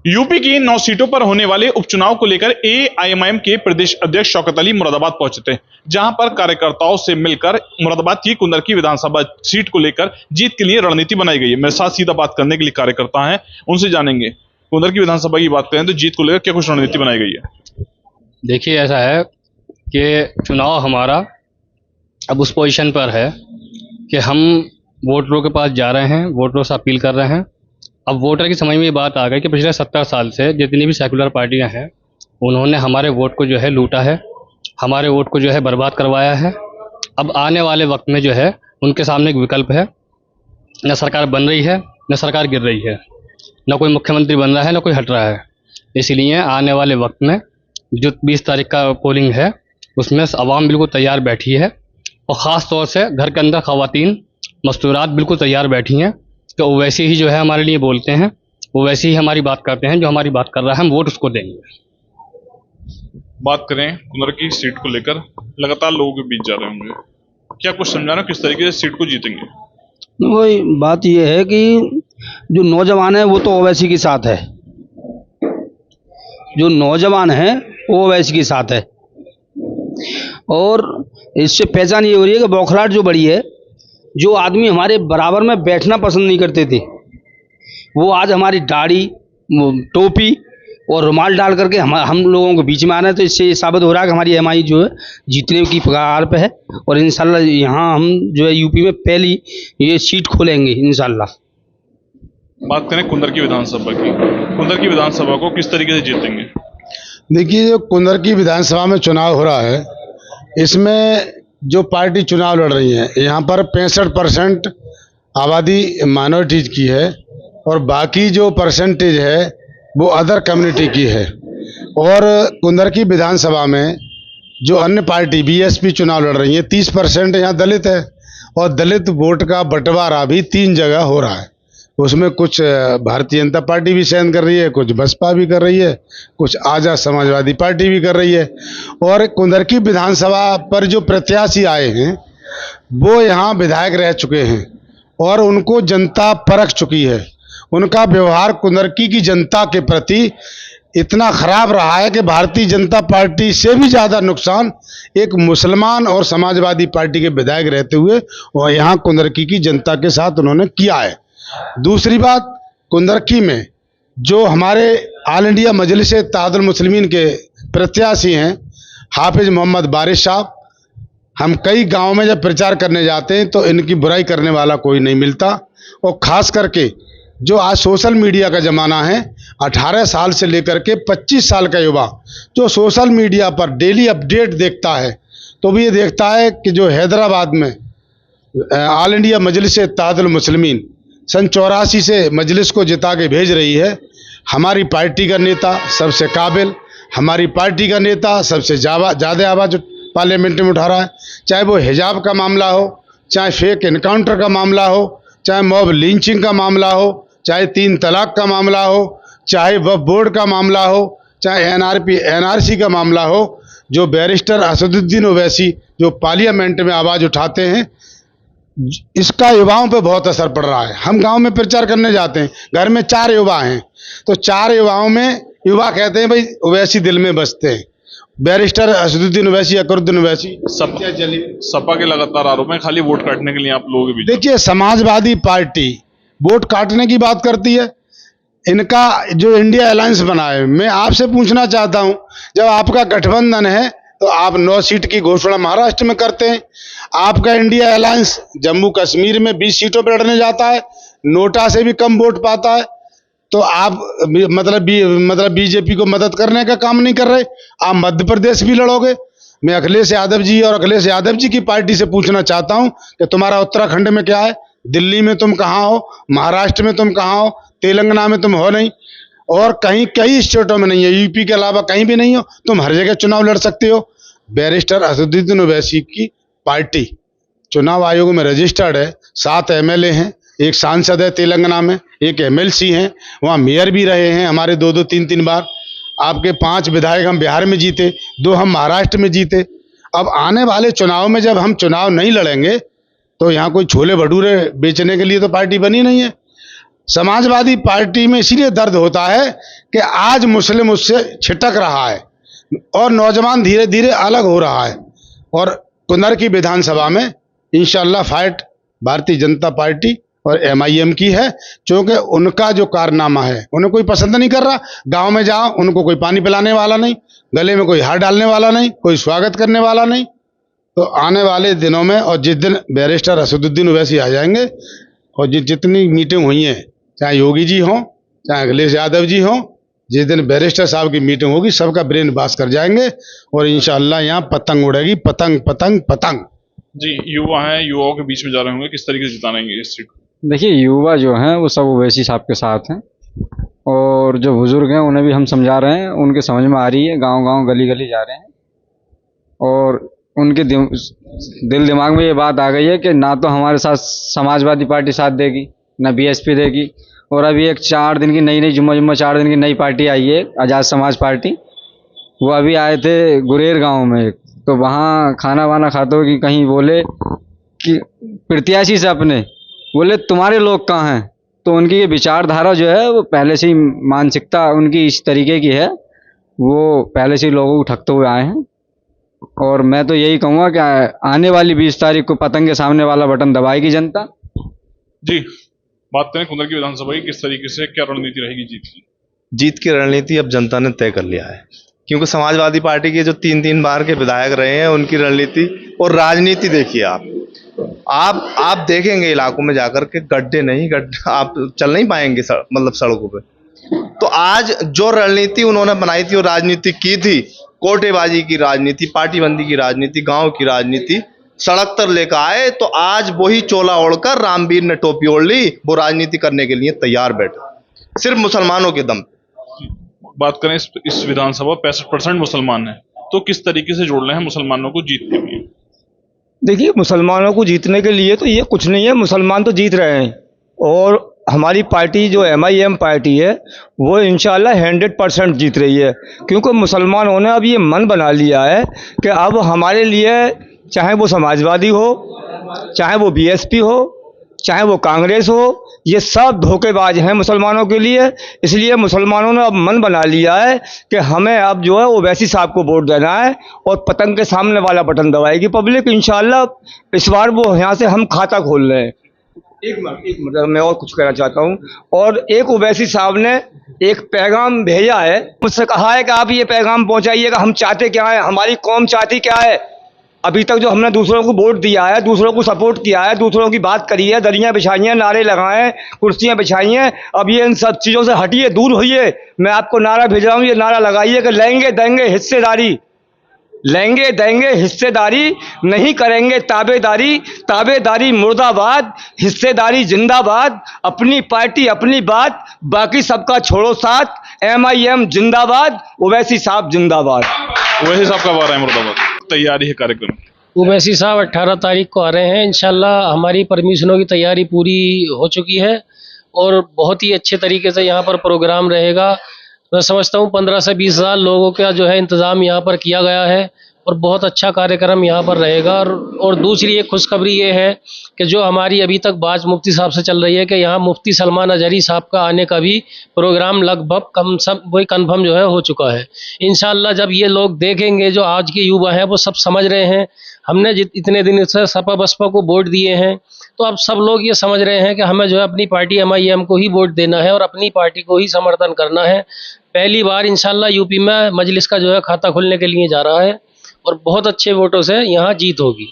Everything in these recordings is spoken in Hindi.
यूपी की 9 सीटों पर होने वाले उपचुनाव को लेकर एआईएमआईएम के प्रदेश अध्यक्ष शौकत अली मुरादाबाद पहुंचे थे, जहां पर कार्यकर्ताओं से मिलकर मुरादाबाद की कुंदरकी विधानसभा सीट को लेकर जीत के लिए रणनीति बनाई गई है। मेरे साथ सीधा बात करने के लिए कार्यकर्ता हैं, उनसे जानेंगे। कुंदरकी विधानसभा की बात करें तो जीत को लेकर क्या कुछ रणनीति बनाई गई है? देखिए, ऐसा है कि चुनाव हमारा अब उस पोजीशन पर है कि हम वोटरों के पास जा रहे हैं, वोटरों से अपील कर रहे हैं। अब वोटर की समझ में ये बात आ गई कि पिछले 70 साल से जितनी भी सेकुलर पार्टियां हैं, उन्होंने हमारे वोट को जो है लूटा है, हमारे वोट को जो है बर्बाद करवाया है। अब आने वाले वक्त में जो है उनके सामने एक विकल्प है, न सरकार बन रही है न सरकार गिर रही है, न कोई मुख्यमंत्री बन रहा है न कोई हट रहा है। इसलिए आने वाले वक्त में जो 20 तारीख का पोलिंग है उसमें आवाम बिल्कुल तैयार बैठी है, और ख़ास तौर से घर के अंदर ख़वातीन मस्तूरात बिल्कुल तैयार बैठी हैं कि वो वैसे ही जो है हमारे लिए बोलते हैं, वो वैसे ही हमारी बात करते हैं। जो हमारी बात कर रहा है हम वोट उसको देंगे। बात करें कुंदरकी सीट को लेकर, लगातार लोगों के बीच जा रहे होंगे, क्या कुछ समझाना किस तरीके से सीट को जीतेंगे? वही बात यह है कि जो नौजवान है वो तो ओवैसी के साथ है, जो नौजवान है वो ओवैसी के साथ है, और इससे पहचान ये हो रही है कि बौखलाहट जो बढ़ी है। जो आदमी हमारे बराबर में बैठना पसंद नहीं करते थे, वो आज हमारी दाढ़ी, टोपी और रुमाल डाल करके हम लोगों के बीच में आ रहे हैं। तो इससे ये साबित हो रहा है कि हमारी एमआई जो है जीतने की कगार पे है, और इंशाल्लाह यहाँ हम जो है यूपी में पहली ये सीट खोलेंगे इंशाल्लाह। बात करें कुंदरकी विधानसभा की, कुंदरकी विधानसभा को किस तरीके से जीतेंगे? देखिए, जो कुंदरकी विधानसभा में चुनाव हो रहा है, इसमें जो पार्टी चुनाव लड़ रही है, यहाँ पर 65% आबादी माइनॉरिटीज की है, और बाकी जो परसेंटेज है वो अदर कम्युनिटी की है। और कुंदरकी विधानसभा में जो अन्य पार्टी बीएसपी चुनाव लड़ रही है, 30% यहाँ दलित है, और दलित वोट का बंटवारा भी 3 जगह हो रहा है। उसमें कुछ भारतीय जनता पार्टी भी सहन कर रही है, कुछ बसपा भी कर रही है, कुछ आज़ाद समाजवादी पार्टी भी कर रही है। और कुंदरकी विधानसभा पर जो प्रत्याशी आए हैं वो यहाँ विधायक रह चुके हैं, और उनको जनता परख चुकी है। उनका व्यवहार कुंदरकी की जनता के प्रति इतना खराब रहा है कि भारतीय जनता पार्टी से भी ज़्यादा नुकसान एक मुसलमान और समाजवादी पार्टी के विधायक रहते हुए और यहाँ कुंदरकी की जनता के साथ उन्होंने किया है। दूसरी बात, कुंदरकी में जो हमारे ऑल इंडिया मजलिस इत्तेहादुल मुस्लिमीन के प्रत्याशी हैं हाफिज मोहम्मद बारिश साहब, हम कई गांव में जब प्रचार करने जाते हैं तो इनकी बुराई करने वाला कोई नहीं मिलता। और ख़ास करके जो आज सोशल मीडिया का ज़माना है, 18 साल से लेकर के 25 साल का युवा जो सोशल मीडिया पर डेली अपडेट देखता है, तो भी ये देखता है कि जो हैदराबाद में ऑल इंडिया मजलिस इत्तेहादुल मुस्लिमीन सन 84 से मजलिस को जिता के भेज रही है। हमारी पार्टी का नेता सबसे काबिल, हमारी पार्टी का नेता सबसे ज़्यादा आवाज़ पार्लियामेंट में उठा रहा है, चाहे वो हिजाब का मामला हो, चाहे फेक इनकाउंटर का मामला हो, चाहे मॉब लिंचिंग का मामला हो, चाहे 3 तलाक का मामला हो, चाहे वक्फ बोर्ड का मामला हो, चाहे एनआरसी का मामला हो। जो बैरिस्टर असदुद्दीन ओवैसी जो पार्लियामेंट में आवाज़ उठाते हैं, इसका युवाओं पे बहुत असर पड़ रहा है। हम गांव में प्रचार करने जाते हैं, घर में 4 युवा हैं, तो 4 युवाओं में युवा कहते हैं भाई ओवैसी दिल में बसते हैं, बैरिस्टर असदुद्दीन ओवैसी, अकरुद्दीन ओवैसी। सपा के लगातार आरोप है खाली वोट काटने के लिए आप लोगों के बीच। देखिए, समाजवादी पार्टी वोट काटने की बात करती है। इनका जो इंडिया अलायंस बना है, मैं आपसे पूछना चाहता हूं, जब आपका गठबंधन है तो आप 9 सीट की घोषणा महाराष्ट्र में करते हैं। आपका इंडिया अलायंस जम्मू कश्मीर में 20 सीटों पर लड़ने जाता है, नोटा से भी कम वोट पाता है, तो आप मतलब बीजेपी को मदद करने का काम नहीं कर रहे। आप मध्य प्रदेश भी लड़ोगे। मैं अखिलेश यादव जी और अखिलेश यादव जी की पार्टी से पूछना चाहता हूं कि तुम्हारा उत्तराखंड में क्या है, दिल्ली में तुम कहाँ हो, महाराष्ट्र में तुम कहाँ हो, तेलंगाना में तुम हो नहीं, और कई स्टेटों में नहीं है, यूपी के अलावा कहीं भी नहीं हो। तुम हर जगह चुनाव लड़ सकते हो। बैरिस्टर असदुद्दीन ओवैसी की पार्टी चुनाव आयोग में रजिस्टर्ड है, 7 एमएलए हैं, 1 सांसद है तेलंगाना में, 1 एमएलसी हैं, वहाँ मेयर भी रहे हैं हमारे 2-2, 3-3 बार। आपके 5 विधायक हम बिहार में जीते, 2 हम महाराष्ट्र में जीते। अब आने वाले चुनाव में जब हम चुनाव नहीं लड़ेंगे तो यहाँ कोई छोले भटूरे बेचने के लिए तो पार्टी बनी नहीं है। समाजवादी पार्टी में इसीलिए दर्द होता है कि आज मुस्लिम उससे छिटक रहा है और नौजवान धीरे धीरे अलग हो रहा है। और कुंदर की विधानसभा में इंशाअल्लाह फाइट भारतीय जनता पार्टी और MIM की है, क्योंकि उनका जो कारनामा है उन्हें कोई पसंद नहीं कर रहा। गांव में जाओ, उनको कोई पानी पिलाने वाला नहीं, गले में कोई हार डालने वाला नहीं, कोई स्वागत करने वाला नहीं। तो आने वाले दिनों में, और जिस दिन बैरिस्टर असदुद्दीन ओवैसी आ जाएंगे और जितनी मीटिंग हुई है, चाहे योगी जी हों चाहे अखिलेश यादव जी हों, जिस दिन बैरिस्टर साहब की मीटिंग होगी सबका ब्रेन वाश कर जाएंगे और इंशाअल्लाह यहाँ पतंग उड़ेगी, पतंग पतंग पतंग। जी, युवा हैं, युवाओं के बीच में जा रहे होंगे, किस तरीके से जितानेंगे इस सीट? देखिए, युवा जो हैं वो सब ओवैसी साहब के साथ हैं और जो बुजुर्ग हैं उन्हें भी हम समझा रहे हैं, उनके समझ में आ रही है, गांव-गांव गली-गली जा रहे हैं और उनके दिल दिमाग में ये बात आ गई है कि ना तो हमारे साथ समाजवादी पार्टी साथ देगी, ना BSP देगी। और अभी एक 4 दिन की नई जुम्मा 4 दिन की नई पार्टी आई है, आज़ाद समाज पार्टी। वो अभी आए थे गुरेर गांव में, तो वहाँ खाना वाना खाते हुए कि कहीं बोले कि प्रत्याशी से अपने बोले तुम्हारे लोग कहाँ हैं। तो उनकी ये विचारधारा जो है वो पहले से ही, मानसिकता उनकी इस तरीके की है, वो पहले से ही लोगों को ठगते हुए आए हैं। और मैं तो यही कहूँगा कि आने वाली 20 तारीख को पतंग के सामने वाला बटन दबाएगी जनता। जी, बात करें कुंदर की विधानसभा की, किस तरीके से क्या रणनीति रहेगी जीत की? जीत की रणनीति अब जनता ने तय कर लिया है, क्योंकि समाजवादी पार्टी के जो 3-3 बार के विधायक रहे हैं उनकी रणनीति और राजनीति देखिए आप देखेंगे इलाकों में जाकर के गड्ढे आप चल नहीं पाएंगे मतलब सड़कों पे। तो आज जो रणनीति उन्होंने बनाई थी और राजनीति की थी, कोटेबाजी की राजनीति, पार्टीबंदी की राजनीति, गांव की राजनीति, सड़क तर लेकर आए, तो आज वही चोला ओढ़कर रामवीर ने टोपी ओढ़ ली, वो राजनीति करने के लिए तैयार बैठा, सिर्फ मुसलमानों के दम पे। बात करें इस विधानसभा 65% मुसलमान हैं, तो किस तरीके से जोड़ रहे हैं मुसलमानों को जीत के लिए? देखिए, मुसलमानों को जीतने के लिए तो ये कुछ नहीं है, मुसलमान तो जीत रहे हैं और हमारी पार्टी जो MIM पार्टी है वो इंशाल्लाह 100% जीत रही है, क्योंकि मुसलमानों ने अब ये मन बना लिया है कि अब हमारे लिए चाहे वो समाजवादी हो, चाहे वो BSP हो, चाहे वो कांग्रेस हो, ये सब धोखेबाज हैं मुसलमानों के लिए। इसलिए मुसलमानों ने अब मन बना लिया है कि हमें अब जो है ओवैसी साहब को वोट देना है और पतंग के सामने वाला बटन दबाएगी पब्लिक। इंशाल्लाह इस बार वो यहाँ से हम खाता खोल रहे हैं। एक मिनट मैं और कुछ कहना चाहता हूँ। और एक ओवैसी साहब ने एक पैगाम भेजा है, मुझसे कहा है कि आप ये पैगाम पहुँचाइएगा, हम चाहते क्या है, हमारी कौम चाहती क्या है। अभी तक जो हमने दूसरों को वोट दिया है, दूसरों को सपोर्ट किया है, दूसरों की बात करी है, दरियाँ बिछाई हैं, नारे लगाए हैं, कुर्सियाँ बिछाई हैं, अब ये इन सब चीज़ों से हटिए, दूर होइए। मैं आपको नारा भेज रहा हूँ, ये नारा लगाइए कि लेंगे देंगे हिस्सेदारी, लेंगे देंगे हिस्सेदारी, नहीं करेंगे ताबेदारी, ताबेदारी मुर्दाबाद, हिस्सेदारी जिंदाबाद, अपनी पार्टी अपनी बात, बाकी सबका छोड़ो साथ, MIM जिंदाबाद, ओवैसी साहब जिंदाबाद। ओवैसी साहब कब आ रहे हैं मुरादाबाद? तैयारी है कार्यक्रम? ओवैसी साहब 18 तारीख को आ रहे हैं। इंशाल्लाह हमारी परमिशनों की तैयारी पूरी हो चुकी है और बहुत ही अच्छे तरीके से यहाँ पर प्रोग्राम रहेगा। मैं समझता हूँ 15 से 20 हज़ार लोगों का जो है इंतज़ाम यहाँ पर किया गया है और बहुत अच्छा कार्यक्रम यहाँ पर रहेगा। और दूसरी एक खुशखबरी ये है कि जो हमारी अभी तक बात मुफ्ती साहब से चल रही है कि यहाँ मुफ्ती सलमान अजहरी साहब का आने का भी प्रोग्राम लगभग वही कन्फर्म जो है हो चुका है। इंशाल्लाह जब ये लोग देखेंगे, जो आज के युवा हैं वो सब समझ रहे हैं, हमने इतने दिन से सपा बसपा को वोट दिए हैं, तो अब सब लोग ये समझ रहे हैं कि हमें जो है अपनी पार्टी MIM को ही वोट देना है और अपनी पार्टी को ही समर्थन करना है। पहली बार इंशाल्लाह यूपी में मजलिस का जो है खाता खुलने के लिए जा रहा है और बहुत अच्छे वोटों से यहाँ जीत होगी।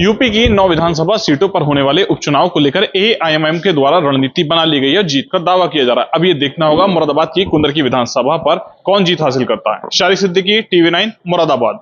यूपी की 9 विधानसभा सीटों पर होने वाले उपचुनाव को लेकर AIMM के द्वारा रणनीति बना ली गई है, जीत का दावा किया जा रहा है। अब ये देखना होगा मुरादाबाद की कुंदर की विधानसभा पर कौन जीत हासिल करता है। शारिक सिद्दीकी, TV9 मुरादाबाद।